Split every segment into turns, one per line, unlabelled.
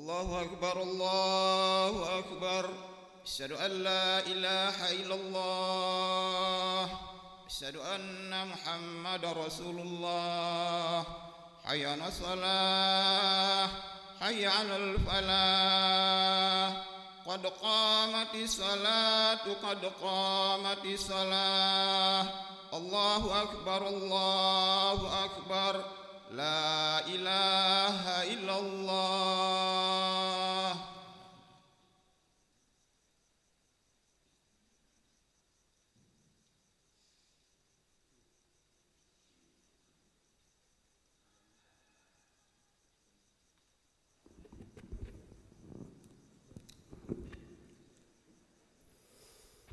الله أكبر الله أكبر. أشهد أن لا إله إلا الله. أشهد أن محمد رسول الله. حي على الصلاة حي على الفلاح. قد قامت الصلاة قد قامت الصلاة. الله أكبر الله أكبر. لا إله إلا الله.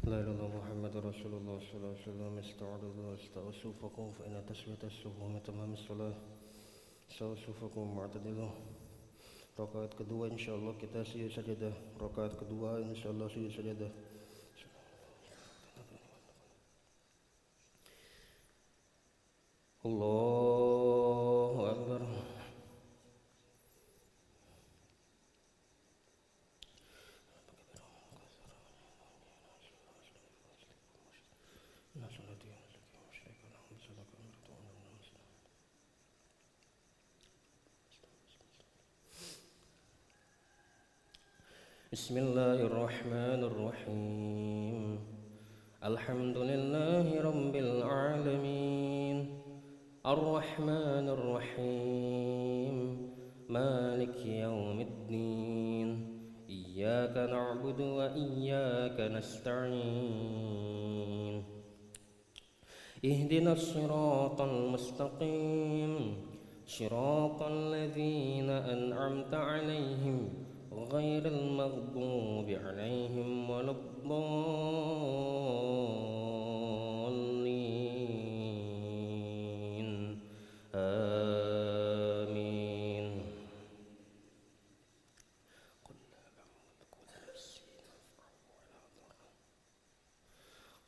لا إله إلا الله محمد رسول الله صلى الله عليه وسلم. استعرضوا واستغفركم فإن تسوية الصفوف من تمام الصلاة. Sausufakum mu'tadilah. Rakaat kedua insyaallah kita sujud sajadah. Rakaat kedua insyaallah sujud sajadah. Allahu Akbar. Bismillahirrahmanirrahim. Alhamdulillahi rabbil alamin. Ar-Rahmanir Rahim. Maliki yaumiddin. Iyyaka na'budu wa iyyaka nasta'in. Ihdinas siratal mustaqim. Siratal ladzina an'amta 'alaihim غير المغضوب عليهم ولا الضالين آمين.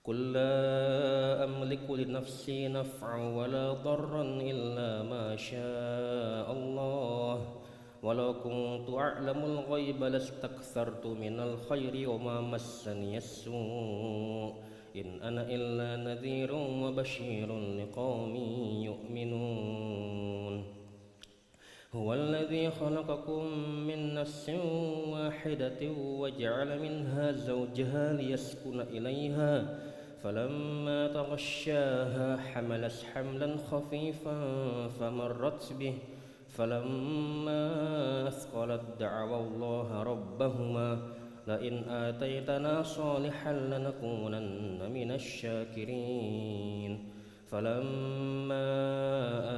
قل لا أملك لنفسي نفعا ولا ضرا إلا ما شاء الله ولو كنت أعلم الغيب لاستكثرت من الخير وما مسني السوء إن أنا إلا نذير وبشير لقوم يؤمنون. هو الذي خلقكم من نفس واحدة وجعل منها زوجها ليسكن إليها فلما تغشاها حملت حملا خفيفا فمرت به فلما أثقلت دعوا الله ربهما لئن آتيتنا صالحا لنكونن من الشاكرين فلما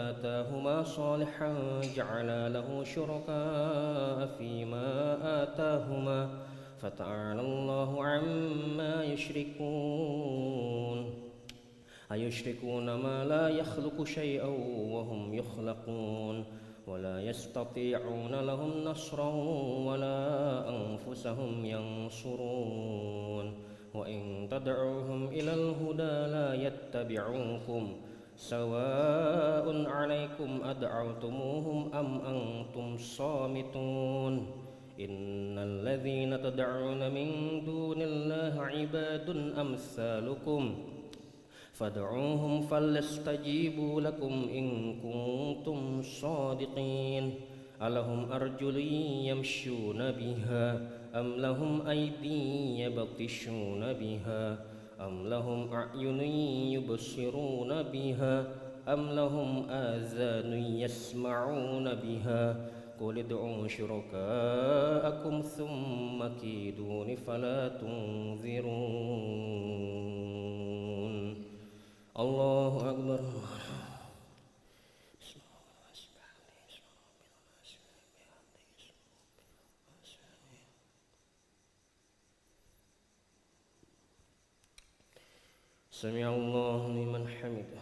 آتاهما صالحا جعلا له شركاء فيما آتاهما فتعالى الله عما يشركون. أيشركون ما لا يخلق شيئا وهم يخلقون ولا يستطيعون لهم نصرا ولا أنفسهم ينصرون وإن تدعوهم إلى الهدى لا يتبعوكم سواء عليكم أدعوتموهم أم أنتم صامتون. إن الذين تدعون من دون الله عباد أمثالكم فادعوهم فليستجيبوا لكم إن كنتم صادقين. ألهم أرجل يمشون بها أم لهم أيدي يبطشون بها أم لهم أعين يبصرون بها أم لهم آذان يسمعون بها قل ادعوا شركاءكم ثم كيدون فلا تنظرون. الله أكبر. سمع الله لمن حمده.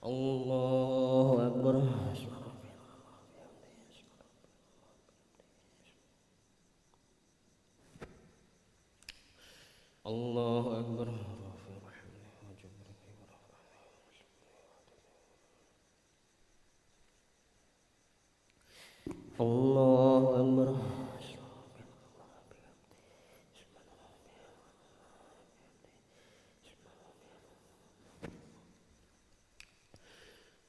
الله أكبر. الله أكبر. Allahu Akbar.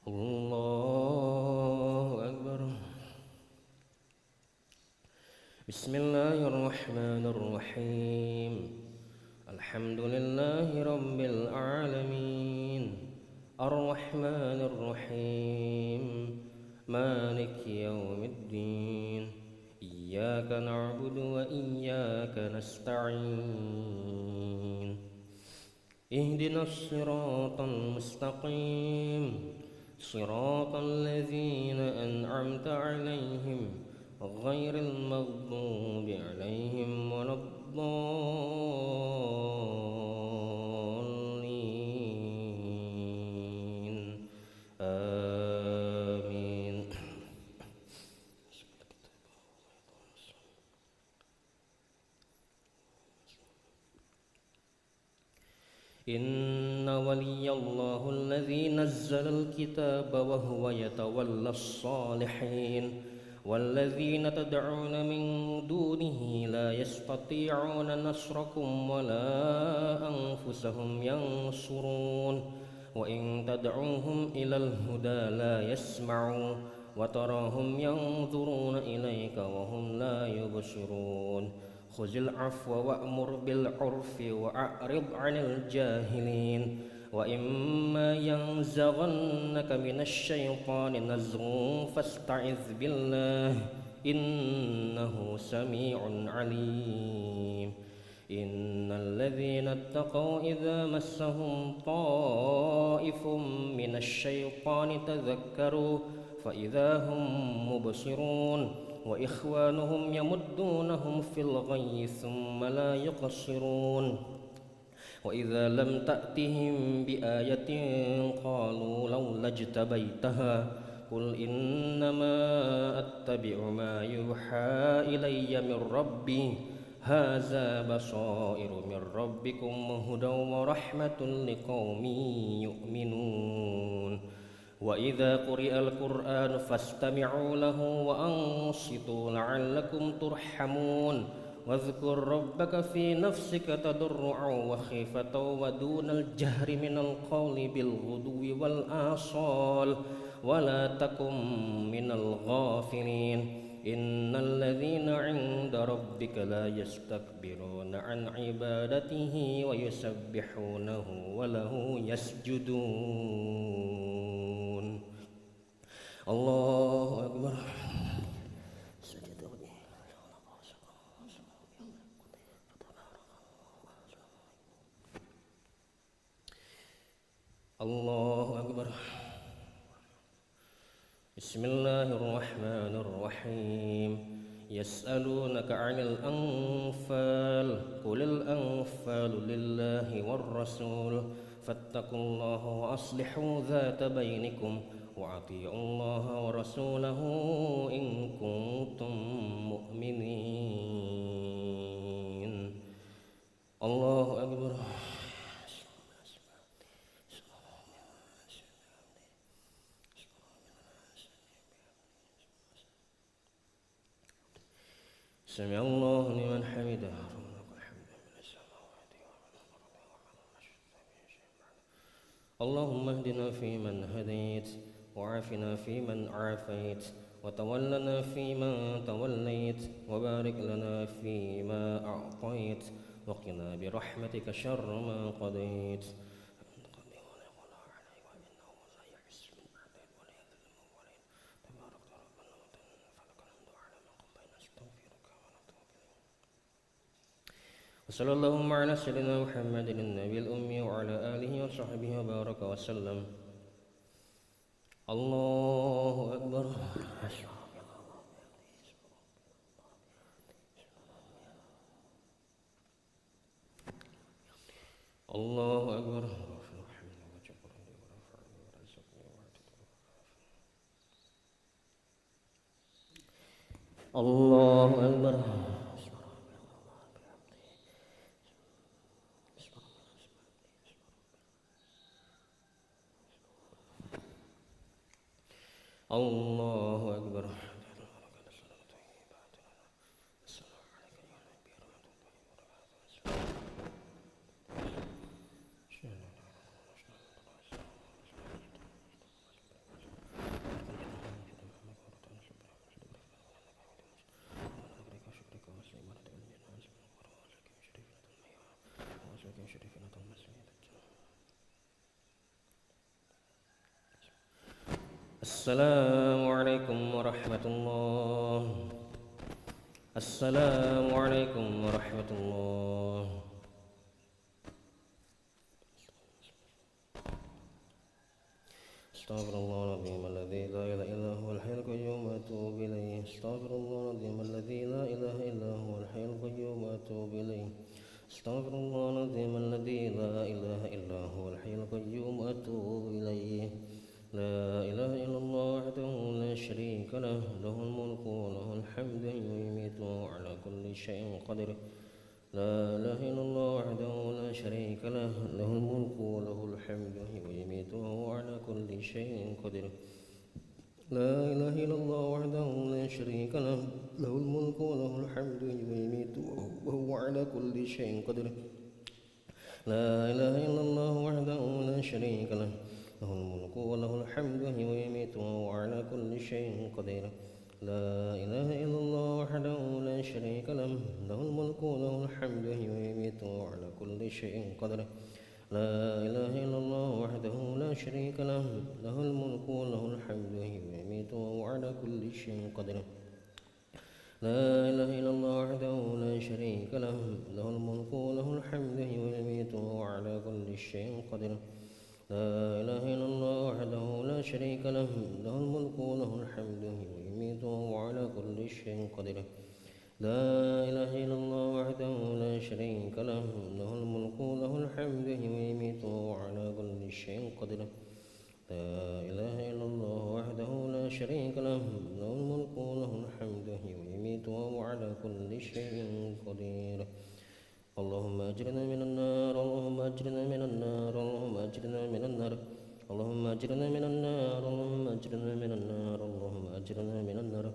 Allahu Akbar. Bismillahirrahmanirrahim. Alhamdulillahi rabbil alamin. Ar-Rahmanir Rahim. Maliki yaumiddin. Iyyaka na'budu wa iyyaka nasta'in. Ihdinas siratal mustaqim. Siratal ladzina an'amta 'alaihim ghairil maghdubi 'alaihim waladdallin. Amin. Inna waliyallahu alladhi nazzala al-kitaba wa huwa yatawalla as-salihin walladzina tad'una min dunihi la yastati'una nasrakum wa la anfusahum yansurun wa in tad'uhum ilal huda la yasma'u wa tarahum yanzuruna ilayka wa hum la yubsirun. Khuzil afwa wa'mur bil urfi wa'rid 'anil jahilin wa imma yanzaghannaka minasy syaitani nazghun fasta'iz billah innahu sami'un 'alim. Innal ladzina ittaqaw idza massahum ta'ifum minasy syaitani tadhakkaru fa idza hum mubsirun wa ikhwanuhum yamuddunahum fil ghayyi thumma la yuqsirun wa idza lam ta'tihim bi ayatin qalu lawla jtabaitaha qul innama attabi'u ma yuha ilayya min rabbi hadza basairu min rabbikum hudaw wa rahmatun liqaumin yu'minun. Wa idza quri'al Qur'anu fastami'u lahu wa ansitu la'allakum turhamun. Wadhkur rabbaka fi nafsika tadarru'an wa khifatan wa dunal jahri minal qawli bil ghudwi wal asal wa la takum minal ghafilin. Innal ladzina 'inda rabbika la yastakbiruna 'an 'ibadatihi wa yusabbihunahu wa lahu yasjudun. Allahu Akbar. Allahu Akbar. Bismillahirrahmanirrahim. Yas'alunaka 'anil anfal qulil anfalu lillahi war rasul fattaqullaha wa aslihu dzata bainikum wa ati'ullaha wa rasulahu in kuntum mu'minin. Allahu Akbar. Sami'allahu liman hamidah. Allahumma ihdina fiman hadait وعافنا فيمن عافيت وتولنا فيما توليت وبارك لنا فيما أعطيت وقنا برحمتك شر ما قضيت. وصلى اللهم على سيدنا محمد النبي الأمي وعلى آله وصحبه وبارك وسلم. Allahu Akbar. Allahu Akbar. Allahu Akbar. Allahu Akbar. السلام عليكم ورحمة الله. السلام عليكم ورحمة الله. استغفر الله العظيم الذي لا إله إلا هو الحي القيوم وأتوب إليه. استغفر الله العظيم الذي لا إله إلا هو الحي القيوم وأتوب إليه. استغفر الله العظيم الذي لا إله إلا هو الحي القيوم وأتوب إليه. لا إله إلا الله وحده لا شريك له، له الملك وله الحمد ويميت على كل شيء قدير. لا إله إلا الله وحده لا شريك له، له الملك وله الحمد ويميت وهو على كل شيء قدير. لا إله إلا الله وحده لا شريك له، له الملك وله الحمد ويميت وهو على كل شيء قدير. لا إله إلا الله وحده لا شريك له، له الملك وله الحمد ويميت وهو على كل شيء قدير. لا إله إلا الله وحده لا شريك له، له الملك وله الحمد ويميت وهو على كل شيء قدير. لا إله إلا الله وحده لا شريك له، له الملك وله الحمد ويميت وهو على كل شيء قدير. لا إله إلا الله وحده لا شريك له، له الملك وله الحمد ويميت وهو على كل شيء قدير. لا إله إلا الله وحده لا شريك له، له الملك وله الحمد ويميت وهو على كل شيء قدير. لا إله إلا الله وحده لا شريك له، له الملك وله الحمد ويميت وهو على كل شيء قدير. لا إله إلا الله وحده لا شريك له، له الملك وله الحمد ويميت وهو على كل شيء قدير. اللهم أجرنا من النار، اللهم أجرنا من النار، اللهم أجرنا من النار، اللهم أجرنا من النار، اللهم أجرنا من النار، اللهم أجرنا من النار،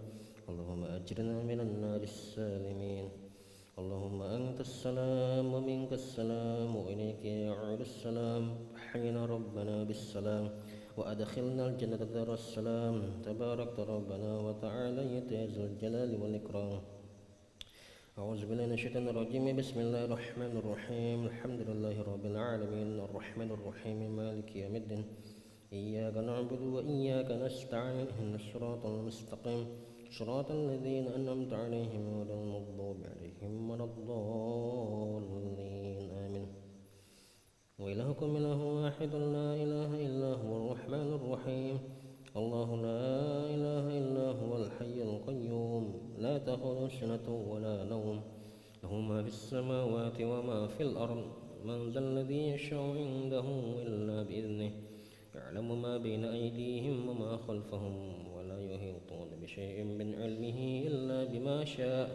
اللهم أجرنا من النار السالمين. اللهم أنت السلام ومنك السلام وإليك يعود السلام. حين ربنا بالسلام وأدخلنا الجنة دار السلام. تباركت ربنا وتعاليت يا ذا الجلال والإكرام. أعوذ بالله من الشيطان الرجيم. بسم الله الرحمن الرحيم. الحمد لله رب العالمين الرحمن الرحيم مالك يوم الدين. إياك نعبد وإياك نستعين. اهدنا الصراط المستقيم صراط الذين أنعمت عليهم غير المغضوب عليهم ولا الضالين آمين. وإلهكم إله واحد لا إله إلا هو الرحمن الرحيم. الله لا إله إلا هو الحي القيوم لا تأخذه سنة ولا نوم، له ما في السماوات وما في الأرض. من ذا الذي يشفع عنده إلا بإذنه، يعلم ما بين أيديهم وما خلفهم، ولا يحيطون بشيء من علمه إلا بما شاء.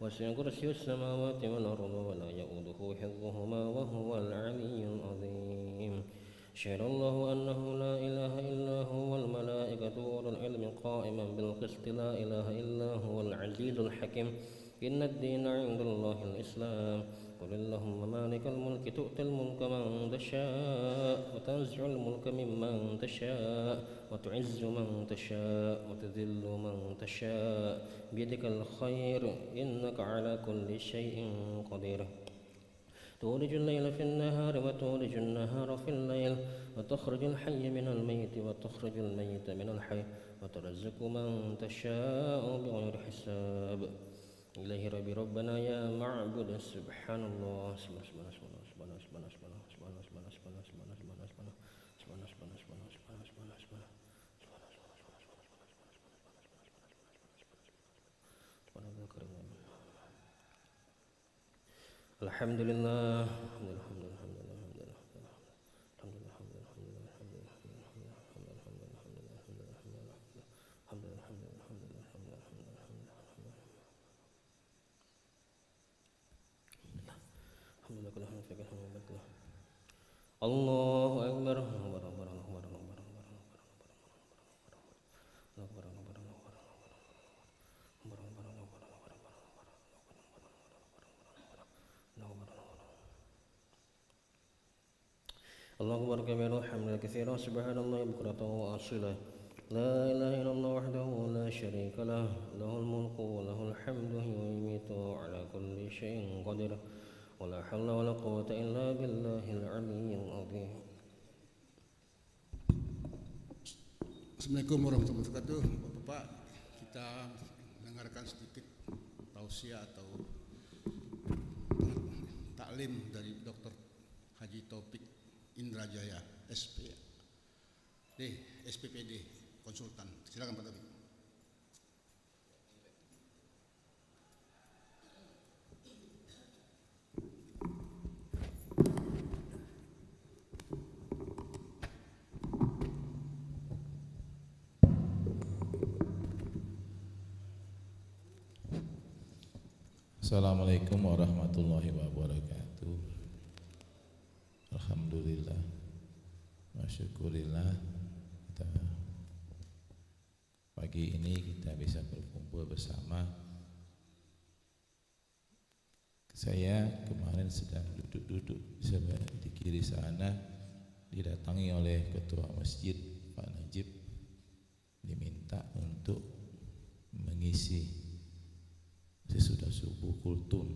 وسع كرسيه السماوات والأرض ولا يؤوده حفظهما وهو العلي العظيم. شهد الله أنه لا إله إلا هو والملائكة وأولو العلم قائما بالقسط. لا إله إلا هو العزيز الحكيم. إن الدين عند الله الإسلام. قل اللهم مالك الملك تؤتي الملك من تشاء وتنزع الملك ممن تشاء وتعز من تشاء وتذل من تشاء بيدك الخير إنك على كل شيء قدير. تولج الليل في النهار وتولج النهار في الليل، وتخرج الحي من الميت وتخرج الميت من الحي، وترزق من تشاء بغير حساب. إليه ربي ربنا يا معبود. سبحان الله. سبحان الله. سبحان الله. سبحان الله. سبحان الله. سبحان الله. سبحان الله. سبحان الله. سبحان الله. سبحان الله. سبحان الله. سبحان الله. سبحان الله. سبحان الله. سبحان الله. سبحان الله. سبحان الله. سبحان الله. الحمد لله. الله أكبر. الله أكبر كبيرا وحمدا كثيرا سبحان الله بكرة وأصيلا. لا إله إلا الله وحده لا شريك له، له الملك وله الحمد ويميت على كل شيء قدير. ولا حول ولا قوة إلا بالله العلي العظيم.
Assalamualaikum warahmatullahi wabarakatuh. Bapak-bapak, kita dengarkan sedikit tausiah atau taklim dari Dr. Haji Taufik Indrajaya, SPPD, konsultan. Silakan Pak Taufik.
Assalamualaikum warahmatullahi wabarakatuh. Alhamdulillah, masyukurillah, pagi ini kita bisa berkumpul bersama. Saya kemarin sedang duduk-duduk di kiri sana, didatangi oleh ketua masjid Pak Najib, diminta untuk mengisi sesudah subuh kultum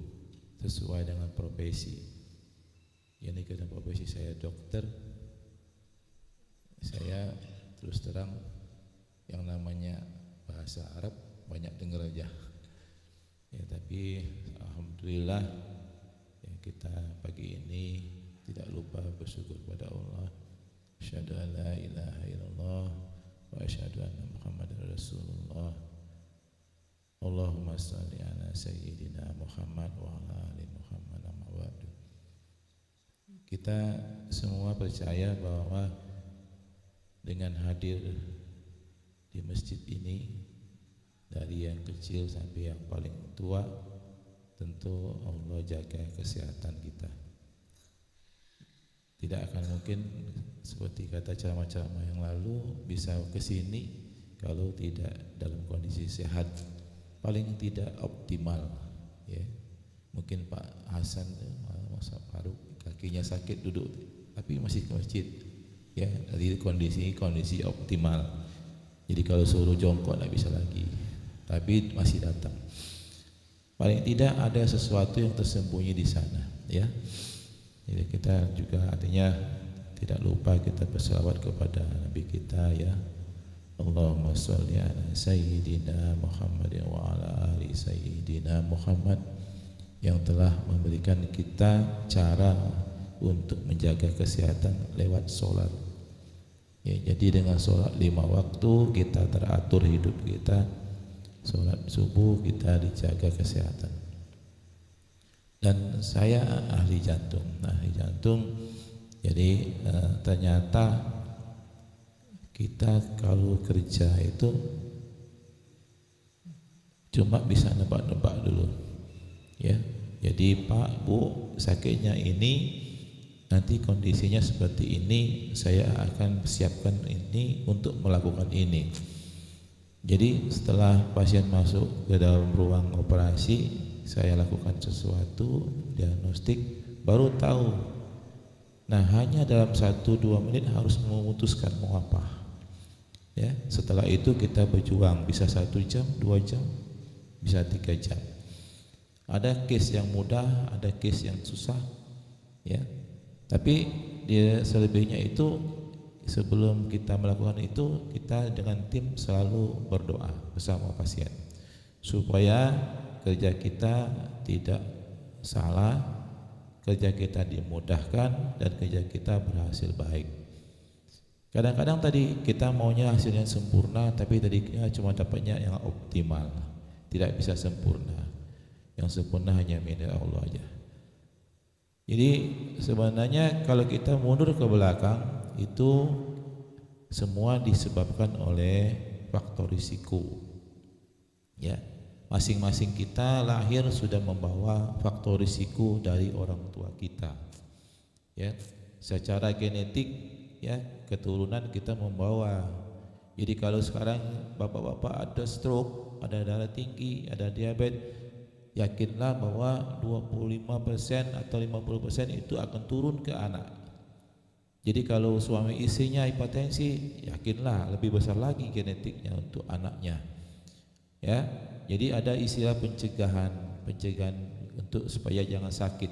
sesuai dengan profesi. Ini karena profesi saya dokter, saya terus terang yang namanya bahasa Arab banyak dengar aja. Ya, tapi alhamdulillah ya, kita pagi ini tidak lupa bersyukur kepada Allah. Asyhadu an la ilaha illallah wa asyhadu anna Muhammadar Rasulullah. Allahumma shalli ala sayyidina Muhammad wa ala ali Muhammad amma ba'du. Kita semua percaya bahwa dengan hadir di masjid ini, dari yang kecil sampai yang paling tua, tentu Allah jaga kesehatan kita. Tidak akan mungkin seperti kata ceramah-ceramah yang lalu bisa ke sini kalau tidak dalam kondisi sehat. Paling tidak optimal, ya. Mungkin Pak Hasan masa paru kakinya sakit duduk, tapi masih ke masjid, ya. Dari kondisi optimal. Jadi kalau suruh jongkok tidak bisa lagi, tapi masih datang. Paling tidak ada sesuatu yang tersembunyi di sana, ya. Jadi kita juga artinya tidak lupa kita berselawat kepada Nabi kita, ya. Allahumma sholli ala sayyidina Muhammad wa ala ali sayyidina Muhammad, yang telah memberikan kita cara untuk menjaga kesehatan lewat sholat. Ya, jadi dengan sholat 5 waktu kita teratur hidup kita. Sholat subuh kita dijaga kesehatan. Dan saya ahli jantung, jadi ternyata kita kalau kerja itu cuma bisa nebak-nebak dulu, ya. Jadi Pak, Bu, sakitnya ini, nanti kondisinya seperti ini, saya akan siapkan ini untuk melakukan ini. Jadi setelah pasien masuk ke dalam ruang operasi, saya lakukan sesuatu diagnostik, baru tahu. Nah, hanya dalam 1-2 menit harus memutuskan mau apa. Ya, setelah itu kita berjuang, bisa 1 jam, 2 jam, bisa 3 jam. Ada case yang mudah, ada case yang susah, ya. Tapi dia selebihnya itu sebelum kita melakukan itu, kita dengan tim selalu berdoa bersama pasien supaya kerja kita tidak salah, kerja kita dimudahkan, dan kerja kita berhasil baik. Kadang-kadang tadi kita maunya hasilnya sempurna, tapi tadinya cuma dapatnya yang optimal, tidak bisa sempurna. Yang sempurna hanya milik Allah aja. Jadi sebenarnya kalau kita mundur ke belakang, itu semua disebabkan oleh faktor risiko. Ya, masing-masing kita lahir sudah membawa faktor risiko dari orang tua kita. Ya, secara genetik, ya, keturunan kita membawa. Jadi kalau sekarang bapak-bapak ada stroke, ada darah tinggi, ada diabetes, yakinlah bahwa 25% atau 50% itu akan turun ke anak. Jadi kalau suami istrinya hipertensi, yakinlah lebih besar lagi genetiknya untuk anaknya. Ya, jadi ada istilah pencegahan untuk supaya jangan sakit.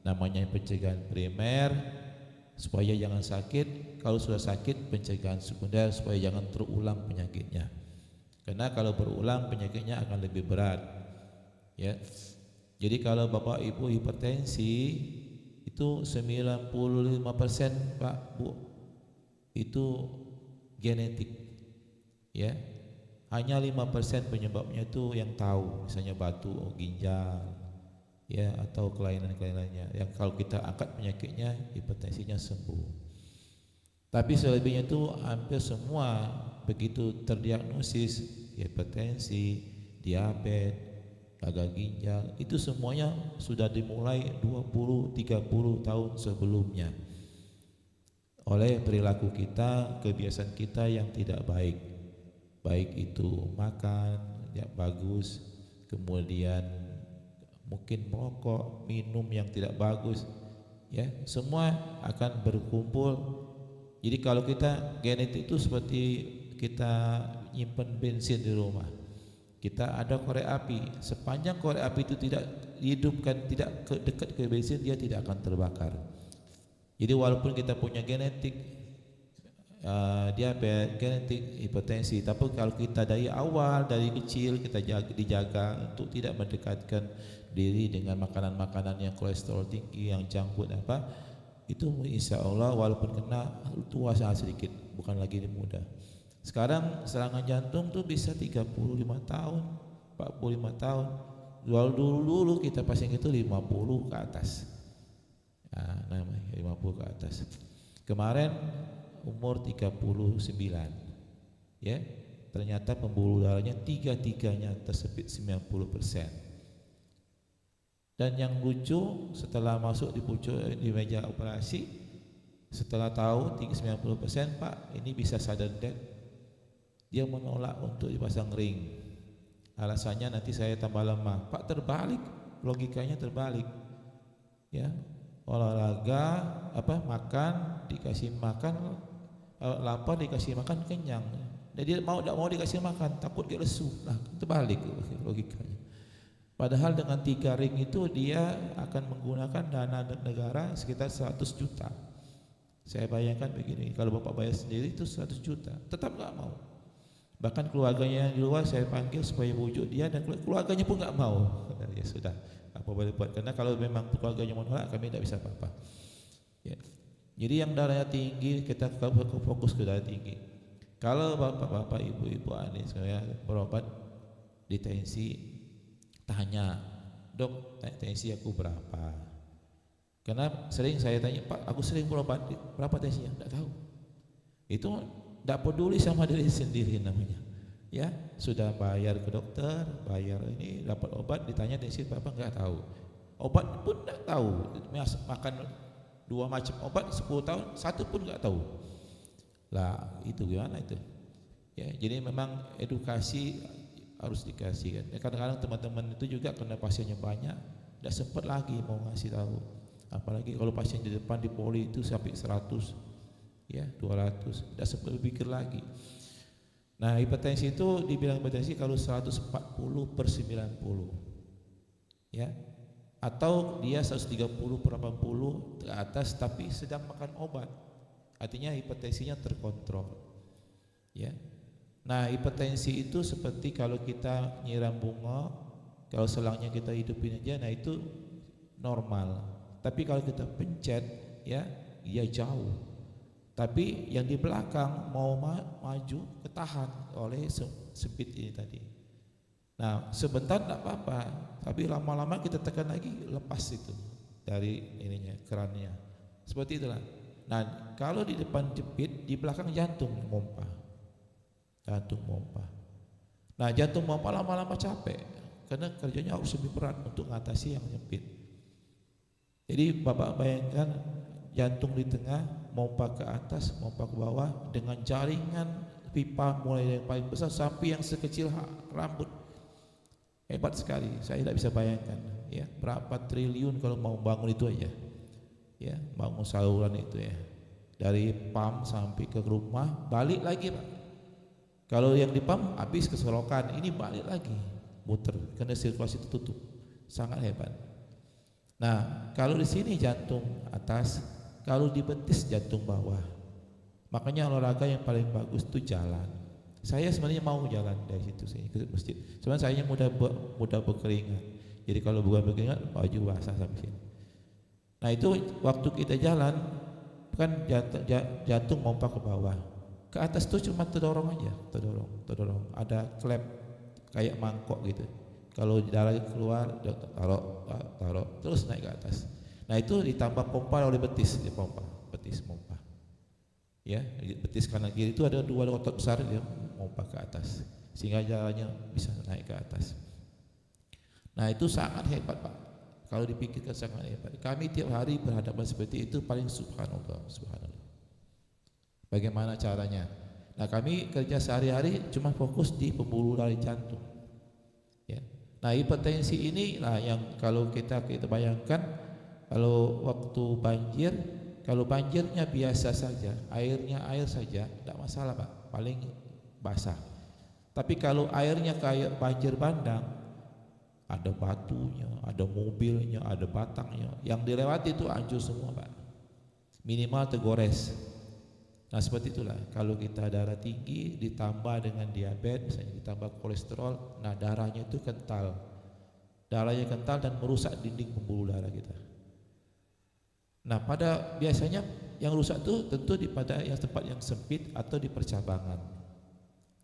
Namanya pencegahan primer, supaya jangan sakit. Kalau sudah sakit, pencegahan sekunder supaya jangan terulang penyakitnya. Karena kalau berulang penyakitnya akan lebih berat. Ya. Jadi kalau Bapak Ibu hipertensi itu 95% Pak Bu itu genetik. Ya. Hanya 5% penyebabnya itu yang tahu, misalnya batu ginjal, ya, atau kelainan-kelainannya. Yang kalau kita angkat penyakitnya, hipertensinya sembuh. Tapi selebihnya itu hampir semua begitu terdiagnosis hipertensi, diabetes, gagal ginjal, itu semuanya sudah dimulai 20-30 tahun sebelumnya oleh perilaku kita, kebiasaan kita yang tidak baik. Baik itu makan yang bagus, kemudian mungkin merokok, minum yang tidak bagus, ya, semua akan berkumpul. Jadi kalau kita genetik itu seperti kita nyimpen bensin di rumah. Kita ada korek api, sepanjang korek api itu tidak dihidupkan, tidak dekat ke bensin, dia tidak akan terbakar. Jadi walaupun kita punya genetik diabetes, genetik hipertensi, tapi kalau kita dari awal, dari kecil kita dijaga untuk tidak mendekatkan diri dengan makanan-makanan yang kolesterol tinggi, yang junk food apa, itu insya Allah walaupun kena tua sedikit, bukan lagi muda. Sekarang serangan jantung tuh bisa 35 tahun, 45 tahun. Dulu kita pasien itu 50 ke atas. Nah, namanya 50 ke atas. Kemarin umur 39, ya, ternyata pembuluh darahnya tiga-tiganya tersebut 90%. Dan yang lucu, setelah masuk di meja operasi, setelah tahu 90%, Pak, ini bisa sudden death, dia menolak untuk dipasang ring. Alasannya nanti saya tambah lemah. Pak, terbalik, logikanya terbalik, ya. Olahraga, makan, dikasih makan, lapar dikasih makan kenyang. Jadi tidak mau dikasih makan, takut dia lesu. Nah, terbalik logikanya. Padahal dengan 3 ring itu dia akan menggunakan dana negara sekitar 100 juta. Saya bayangkan begini, kalau Bapak bayar sendiri itu 100 juta, tetap nggak mau. Bahkan keluarganya yang di luar saya panggil supaya bujuk dia, dan keluarganya pun nggak mau. Ya sudah, apa boleh buat, karena kalau memang keluarganya menolak, kami tidak bisa apa-apa. Ya. Jadi yang darahnya tinggi, kita fokus ke darah tinggi. Kalau bapak-bapak, ibu-ibu aneh saya berobat di tensi, tanya, dok, tensi aku berapa? Karena sering saya tanya, Pak, aku sering berobat, berapa tensinya? Tidak tahu. Itu tidak peduli sama diri sendiri namanya. Ya, sudah bayar ke dokter, bayar ini, dapat obat, ditanya tensi berapa, nggak tahu. Obat pun tidak tahu. Makan 2 macam obat 10 tahun, 1 pun nggak tahu. Lah, itu gimana itu? Ya, jadi memang edukasi harus dikasih kan. Kadang-kadang teman-teman itu juga karena pasiennya banyak, tidak sempat lagi mau ngasih tahu. Apalagi kalau pasien di depan di poli itu sampai 100, ya 200, tidak sempat berpikir lagi. Nah, hipertensi itu dibilang hipertensi kalau 140/90, ya, atau dia 130/80 ke atas tapi sedang makan obat, artinya hipertensinya terkontrol, ya. Nah, hipertensi itu seperti kalau kita nyiram bunga, kalau selangnya kita hidupin aja, nah itu normal. Tapi kalau kita pencet, ya, dia jauh. Tapi yang di belakang mau maju, ketahan oleh sempit ini tadi. Nah, sebentar tidak apa-apa, tapi lama-lama kita tekan lagi, lepas itu dari ininya, kerannya. Seperti itulah. Nah, kalau di depan jepit, di belakang jantung mompa. Jantung mompa. Nah, jantung mompa lama-lama capek, karena kerjanya harus lebih berat untuk mengatasi yang nyempit. Jadi Bapak bayangkan jantung di tengah, mompa ke atas, mompa ke bawah, dengan jaringan pipa mulai dari yang paling besar sampai yang sekecil rambut. Hebat sekali, saya tidak bisa bayangkan, ya, berapa triliun kalau mau bangun itu aja, ya, bangun saluran itu, ya, dari pam sampai ke rumah, balik lagi, Pak. Kalau yang di pam habis ke selokan, ini balik lagi, muter, karena sirkulasi tertutup, sangat hebat. Nah, kalau di sini jantung atas, kalau di betis jantung bawah. Makanya olahraga yang paling bagus itu jalan. Saya sebenarnya mau jalan dari situ sini ke masjid. Sebenarnya saya mudah berkeringat. Jadi kalau bukan berkeringat baju basah sampai sini. Nah itu waktu kita jalan kan jantung pompa ke bawah. Ke atas tuh cuma terdorong aja, terdorong. Ada klep kayak mangkok gitu. Kalau darah keluar taruh terus naik ke atas. Nah itu ditambah pompa oleh betis, betis pompa. Ya, betis kanan kiri itu ada dua otot besar dia pompa ke atas sehingga jalannya bisa naik ke atas. Nah itu sangat hebat Pak. Kalau dipikirkan sangat hebat. Kami tiap hari berhadapan seperti itu paling subhanallah. Bagaimana caranya? Nah kami kerja sehari-hari cuma fokus di pembuluh darah jantung. Ya. Nah hipertensi ini lah yang kalau kita bayangkan kalau waktu banjir, kalau banjirnya biasa saja, airnya air saja, tidak masalah Pak, paling basah. Tapi kalau airnya kayak banjir bandang, ada batunya, ada mobilnya, ada batangnya, yang dilewati itu hancur semua Pak. Minimal tergores. Nah seperti itulah kalau kita darah tinggi ditambah dengan diabetes, misalnya ditambah kolesterol, nah darahnya itu kental. Darahnya kental dan merusak dinding pembuluh darah kita. Nah pada biasanya yang rusak itu tentu pada yang tempat yang sempit atau di percabangan.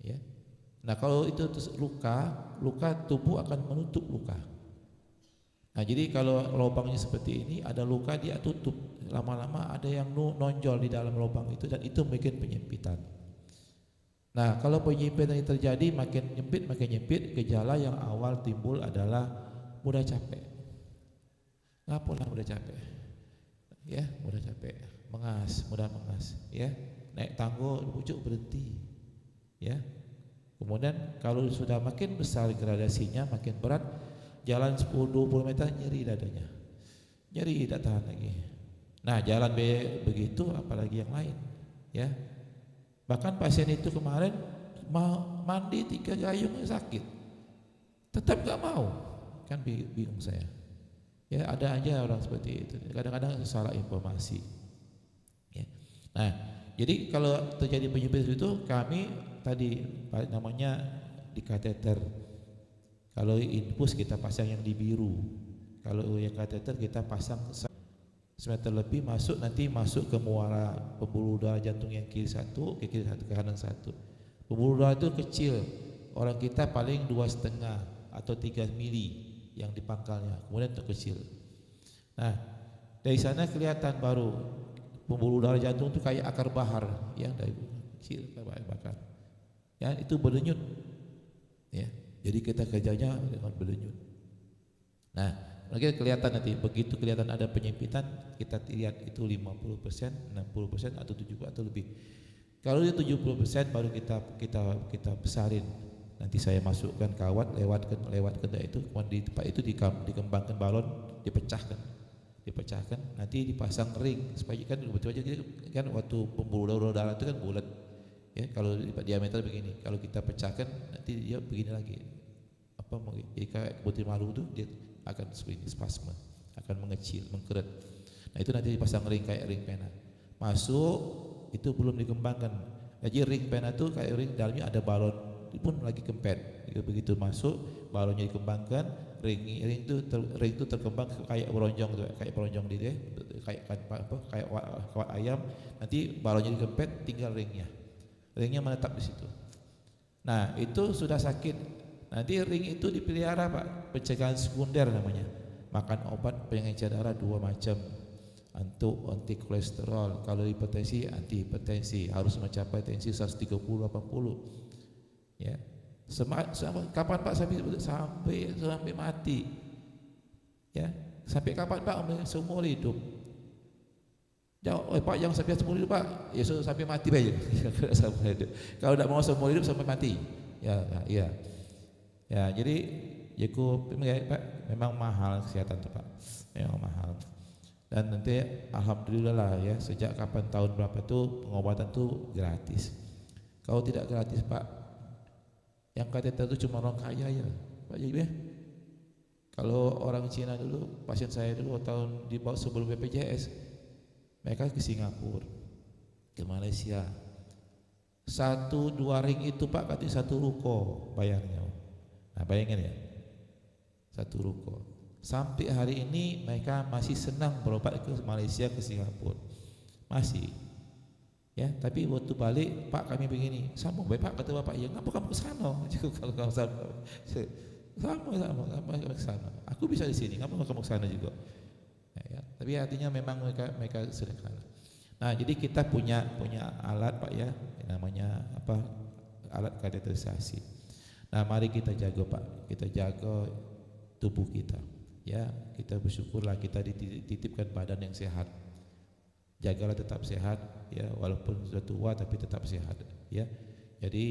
Ya. Nah kalau itu luka tubuh akan menutup luka. Nah jadi kalau lubangnya seperti ini, ada luka dia tutup, lama-lama ada yang nonjol di dalam lubang itu dan itu bikin penyempitan. Nah kalau penyempitan ini terjadi makin nyempit, gejala yang awal timbul adalah mudah capek. Ngapalah mudah capek? Ya mudah capek, mudah mengas, ya naik tangga pucuk berhenti, ya. Kemudian kalau sudah makin besar gradasinya, makin berat, jalan 10-20 meter nyeri dadanya, nyeri tidak tahan lagi. Nah jalan begitu apalagi yang lain, ya. Bahkan pasien itu kemarin mandi 3 gayung sakit, tetap gak mau, kan bingung saya. Ya ada aja orang seperti itu. Kadang-kadang salah informasi. Ya. Nah, jadi kalau terjadi penyempitan itu kami tadi namanya di kateter. Kalau infus kita pasang yang di biru. Kalau yang kateter kita pasang semeter lebih masuk ke muara pembuluh darah jantung yang kiri satu, ke kanan satu. Pembuluh darah itu kecil. Orang kita paling 2,5 atau 3 mili yang di pangkalnya, kemudian untuk kecil. Nah, dari sana kelihatan baru pembuluh darah jantung itu kayak akar bahar, yang dari kecil kayak bakar. Ya, itu berdenyut. Ya, jadi kita kerjanya dengan berdenyut. Nah, lagi kelihatan nanti begitu kelihatan ada penyempitan, kita lihat itu 50%, 60% atau 70% atau lebih. Kalau dia 70% baru kita besarin. Nanti saya masukkan kawat lewat ke itu, kemudian di tempat itu dikembangkan balon, dipecahkan, nanti dipasang ring supaya kan betul aja kan waktu pembuluh darah itu kan bulat, ya kalau diameter begini, kalau kita pecahkan nanti dia begini lagi, jadi kayak butir malu itu dia akan seperti spasme, akan mengecil, mengkeret. Nah itu nanti dipasang ring kayak ring pena, masuk itu belum dikembangkan, jadi ring pena itu kayak ring dalamnya ada balon pun lagi kempet. Begitu masuk balonnya dikembangkan, ring itu terkembang kayak beronjong tuh, kayak beronjong di dia, kayak kawat ayam. Nanti balonnya dikempet, tinggal ringnya menetap di situ. Nah itu sudah sakit, nanti ring itu dipelihara Pak, pencegahan sekunder namanya, makan obat pengencer darah 2 macam, anti kolesterol, kalau hipertensi anti hipertensi, harus mencapai tensi 130/80. Ya, kapan Pak sampai mati? Ya, sampai kapan Pak? Seumur hidup. Jawab, Pak jangan sampai seumur hidup Pak. Ya sampai mati aja. Kalau tidak mau seumur hidup sampai mati. Ya. Jadi Pak, memang mahal kesehatan tuh Pak. Memang mahal. Dan nanti alhamdulillah lah ya, sejak kapan tahun berapa tuh pengobatan tuh gratis. Kalau tidak gratis Pak, yang kateter itu cuma orang kaya ya Pak Jadi. Kalau orang Cina dulu, pasien saya dulu tahun di bawah sebelum BPJS, Mereka ke Singapura, ke Malaysia. 1-2 ring itu Pak katanya 1 ruko bayarnya. Nah bayangin ya, 1 ruko. Sampai hari ini mereka masih senang berobat ke Malaysia, ke Singapura, masih. Ya, tapi waktu balik Pak kami begini, sambung baik Pak, kata bapak, ya ngapa kamu ke sana? Kalau kamu sama ke sana. Aku bisa di sini, ngapa kamu ke sana juga? Ya, tapi artinya memang mereka sederhana. Nah, jadi kita punya alat Pak ya, namanya apa? Alat kateterisasi. Nah, mari kita jaga Pak, kita jaga tubuh kita. Ya, kita bersyukurlah kita dititipkan badan yang sehat. Jagalah tetap sehat ya, walaupun sudah tua tapi tetap sehat ya. Jadi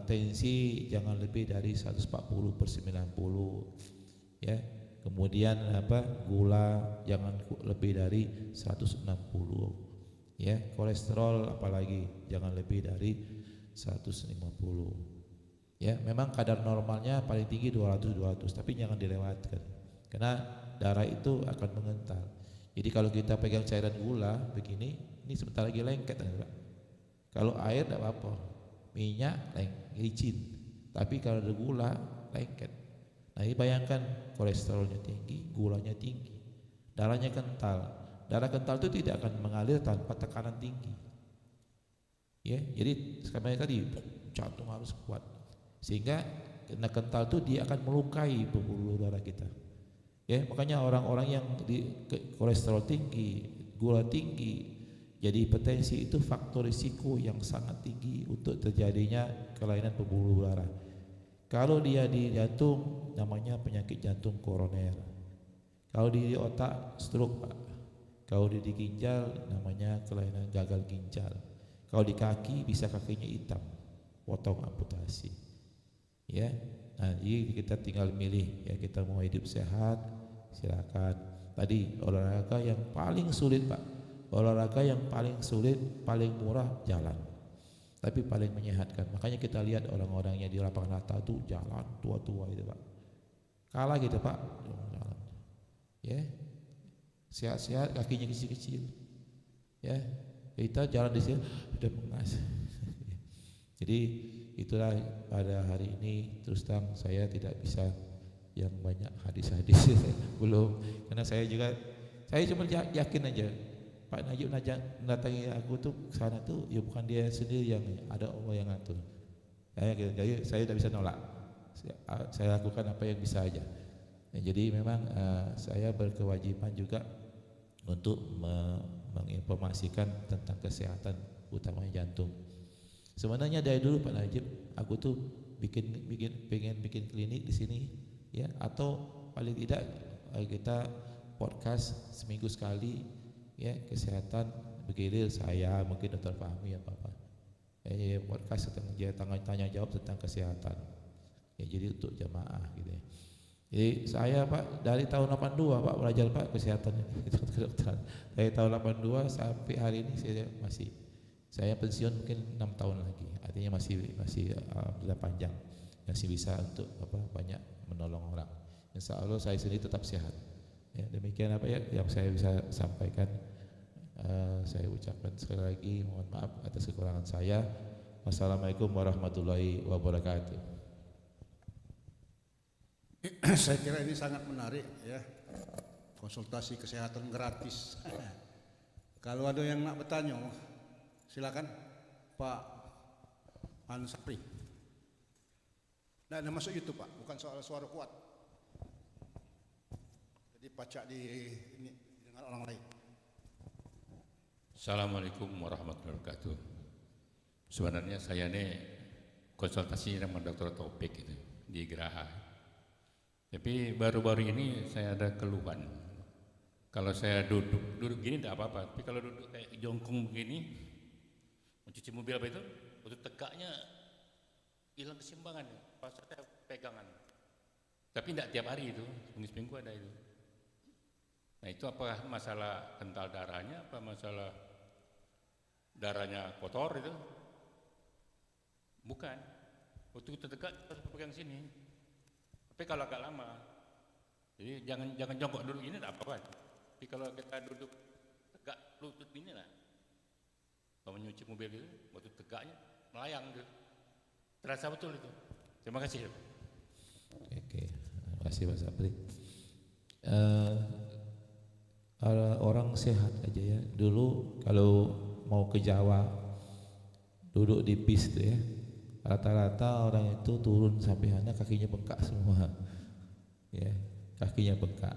tensi jangan lebih dari 140/90 ya. Kemudian gula jangan lebih dari 160 ya. Kolesterol apalagi jangan lebih dari 150 ya. Memang kadar normalnya paling tinggi 200 tapi jangan dilewatkan karena darah itu akan mengental. Jadi kalau kita pegang cairan gula begini, ini sebentar lagi lengket kan, Pak. Kalau air tidak apa-apa, minyak licin, tapi kalau ada gula lengket. Nah ini bayangkan kolesterolnya tinggi, gulanya tinggi, darahnya kental. Darah kental itu tidak akan mengalir tanpa tekanan tinggi. Ya, jadi sekarang tadi jantung harus kuat, sehingga karena kental itu dia akan melukai pembuluh darah kita. Ya, makanya orang-orang yang kolesterol tinggi, gula tinggi, jadi hipertensi itu faktor risiko yang sangat tinggi untuk terjadinya kelainan pembuluh darah. Kalau dia di jantung namanya penyakit jantung koroner. Kalau di otak stroke Pak. Kalau di ginjal namanya kelainan gagal ginjal. Kalau di kaki bisa kakinya hitam, potong amputasi. Ya. Nah, jadi kita tinggal milih ya, kita mau hidup sehat, silakan. Tadi olahraga yang paling sulit Pak, olahraga yang paling sulit, paling murah jalan, tapi paling menyehatkan. Makanya kita lihat orang-orang yang di lapangan rata itu jalan tua-tua itu Pak, kalah gitu Pak, jalan. Ya, sehat-sehat, kakinya kecil-kecil. Ya, kita jalan di sini udah mengas. Jadi itulah pada hari ini terus terang saya tidak bisa yang banyak hadis-hadis belum, karena saya cuma yakin aja Pak Najib mendatangi aku tuh sana tuh ya bukan dia sendiri yang ada, Allah yang ngatur. Jadi saya tidak bisa nolak, saya lakukan apa yang bisa aja. Ya, jadi memang saya berkewajiban juga untuk menginformasikan tentang kesehatan utamanya jantung. Sebenarnya dari dulu Pak Najib, aku tuh pengen bikin klinik di sini ya, atau paling tidak kita podcast seminggu sekali ya, kesehatan begitu saya mungkin Dr. Fahmi apa podcast tentang tanya jawab tentang kesehatan ya, jadi untuk jamaah gitu ya. Jadi saya Pak dari tahun 82 Pak belajar Pak kesehatan kedokteran. Dari tahun 82 sampai hari ini saya pensiun mungkin 6 tahun lagi, artinya masih panjang, masih bisa untuk banyak menolong orang. Insya Allah saya sendiri tetap sehat. Ya, demikian yang saya bisa sampaikan. Saya ucapkan sekali lagi mohon maaf atas kekurangan saya. Wassalamualaikum warahmatullahi wabarakatuh.
Saya kira ini sangat menarik ya, konsultasi kesehatan gratis. Kalau ada yang nak bertanya, silakan Pak Ansapri. Nah, ada masuk YouTube Pak, bukan soal suara kuat. Jadi pacak ini dengan orang lain.
Assalamualaikum warahmatullahi wabarakatuh. Sebenarnya saya ini konsultasi dengan Dr. Taufik itu di Geraha. Tapi baru-baru ini saya ada keluhan. Kalau saya duduk gini tidak apa-apa, tapi kalau duduk kayak jongkong begini, mencuci mobil apa itu, waktu tegaknya hilang keseimbangan, pas saya pegangan. Tapi tidak tiap hari itu, seminggu ada itu. Nah itu apakah masalah kental darahnya, apa masalah darahnya kotor itu? Bukan. Waktu kita tegak harus pegang sini. Tapi kalau agak lama, jadi jangan jongkok dulu ini tidak apa-apa. Tapi kalau kita duduk tegak lutut ini lah. Kalau menyuci mobil gitu, waktu tegaknya melayang gitu. Terasa betul itu. Terima kasih.
Oke, terima kasih Pak Sapri. Orang sehat aja ya. Dulu kalau mau ke Jawa, duduk di bis tuh ya, rata-rata orang itu turun sampai sana kakinya bengkak semua, ya, kakinya bengkak,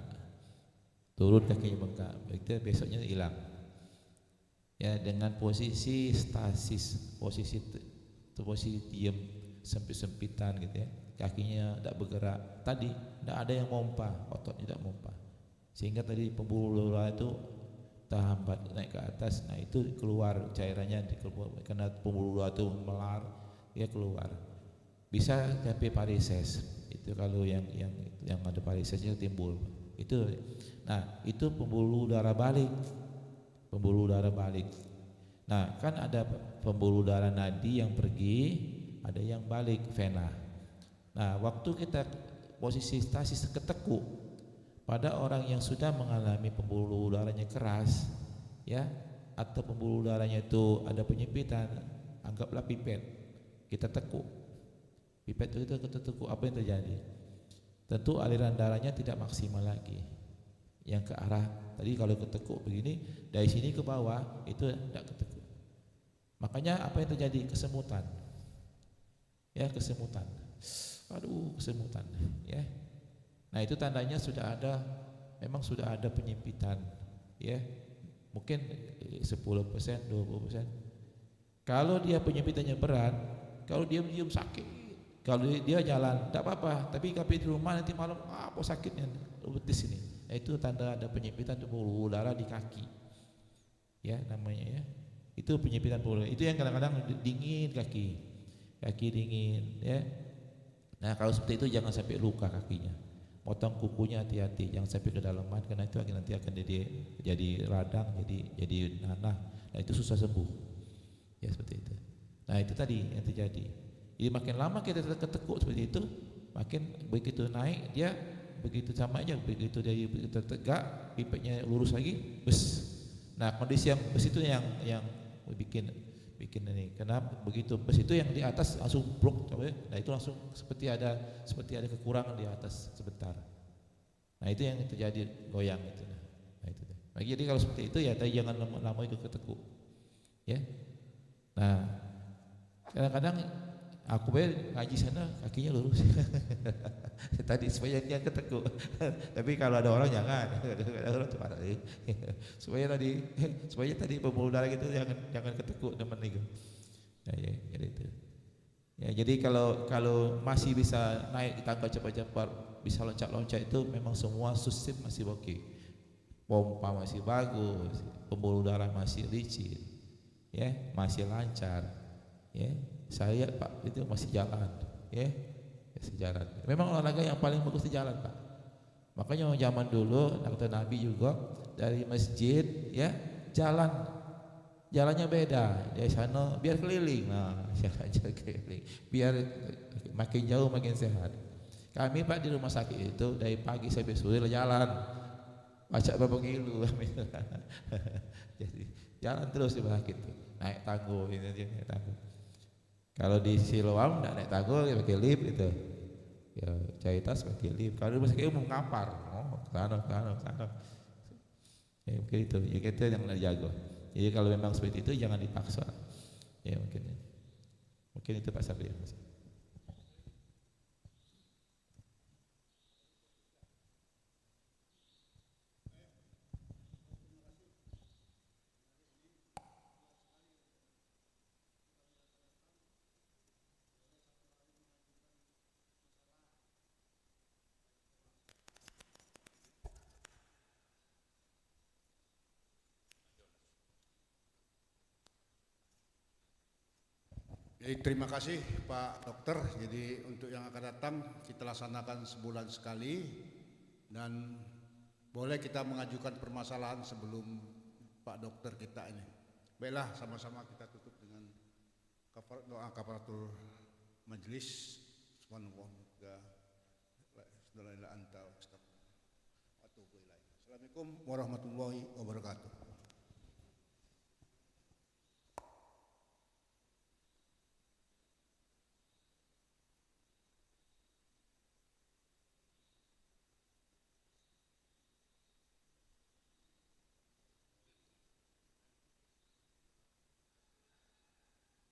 turun kakinya bengkak, itu besoknya hilang. Ya, dengan posisi stasis, posisi diam, sempit-sempitan gitu ya, kakinya tidak bergerak. Tadi tidak ada yang mompa, ototnya tidak mompa, sehingga tadi pembuluh darah itu terhambat naik ke atas. Nah itu keluar cairannya, karena pembuluh darah itu melar, dia keluar. Bisa sampai varises. Itu kalau yang ada varisesnya timbul. Itu. Nah itu pembuluh darah balik. Pembuluh darah balik. Nah kan ada pembuluh darah nadi yang pergi, ada yang balik vena. Nah waktu kita posisi stasis ketekuk, pada orang yang sudah mengalami pembuluh darahnya keras, ya, atau pembuluh darahnya itu ada penyempitan, anggaplah pipet, kita tekuk, pipet itu kita tekuk, apa yang terjadi? Tentu aliran darahnya tidak maksimal lagi, yang ke arah tadi kalau ketekuk begini, dari sini ke bawah itu tidak ketekuk. Makanya apa yang terjadi? Kesemutan, ya, kesemutan, aduh kesemutan, ya. Nah itu tandanya sudah ada, memang sudah ada penyempitan, ya, mungkin 10%, 20%. Kalau dia penyempitannya berat, kalau dia diam sakit, kalau dia jalan tidak apa-apa, tapi di rumah nanti malam apa sakitnya betis ini. Nah, itu tanda ada penyempitan pembuluh darah di kaki, ya namanya ya. Itu penyempitan pembuluh. Itu yang kadang-kadang dingin kaki dingin, ya. Nah kalau seperti itu jangan sampai luka kakinya. Potong kukunya hati-hati, jangan sampai kedalaman, karena itu nanti akan jadi radang, jadi nanah. Nah itu susah sembuh, ya seperti itu. Nah itu tadi yang terjadi. Jadi makin lama kita ketekuk seperti itu, makin begitu naik dia begitu sama aja, begitu dia tegak, pipetnya lurus lagi, bes. Nah kondisi yang bes itu yang bikin ini. Karena begitu bes itu yang di atas langsung blok, nah itu langsung seperti ada kekurangan di atas sebentar. Nah itu yang terjadi, goyang itu. Nah itu. Nah, jadi kalau seperti itu ya tadi jangan lama ikut ketekuk, ya. Nah kadang-kadang aku ngaji sana kakinya lurus tadi supaya dia ketekuk. Tapi kalau ada orang jangan, supaya tadi pembuluh darah gitu jangan ketekuk teman itu. Ya, jadi itu. Ya, jadi kalau masih bisa naik di tangga cepat-cepat, bisa loncat-loncat, itu memang semua sistem masih oke. Pompa masih bagus, pembuluh darah masih licin, ya, masih lancar, ya. Saya Pak itu masih jalan, ya, masih jalan. Memang olahraga yang paling bagus di jalan Pak. Makanya zaman dulu kata Nabi juga, dari masjid, ya, jalannya beda, dari sana biar keliling, nah jalan keliling, biar makin jauh makin sehat. Kami Pak di rumah sakit itu dari pagi sampai sore jalan, baca berapa kilo, jadi jalan terus di sakit itu, naik tangguh, naik tangguh. Kalau di Siloam tidak naik tangguh, ya pakai lift itu, ya cari tas pakai lift. Kalau di rumah sakit umum ngapar, sana, ya mungkin itu, ya kita yang jago. Jadi kalau memang seperti itu jangan dipaksa, ya mungkin itu Pak Sabri.
Terima kasih Pak Dokter. Jadi untuk yang akan datang kita laksanakan sebulan sekali, dan boleh kita mengajukan permasalahan sebelum Pak Dokter kita ini. Baiklah, sama-sama kita tutup dengan doa kafaratul majelis. Assalamualaikum warahmatullahi wabarakatuh.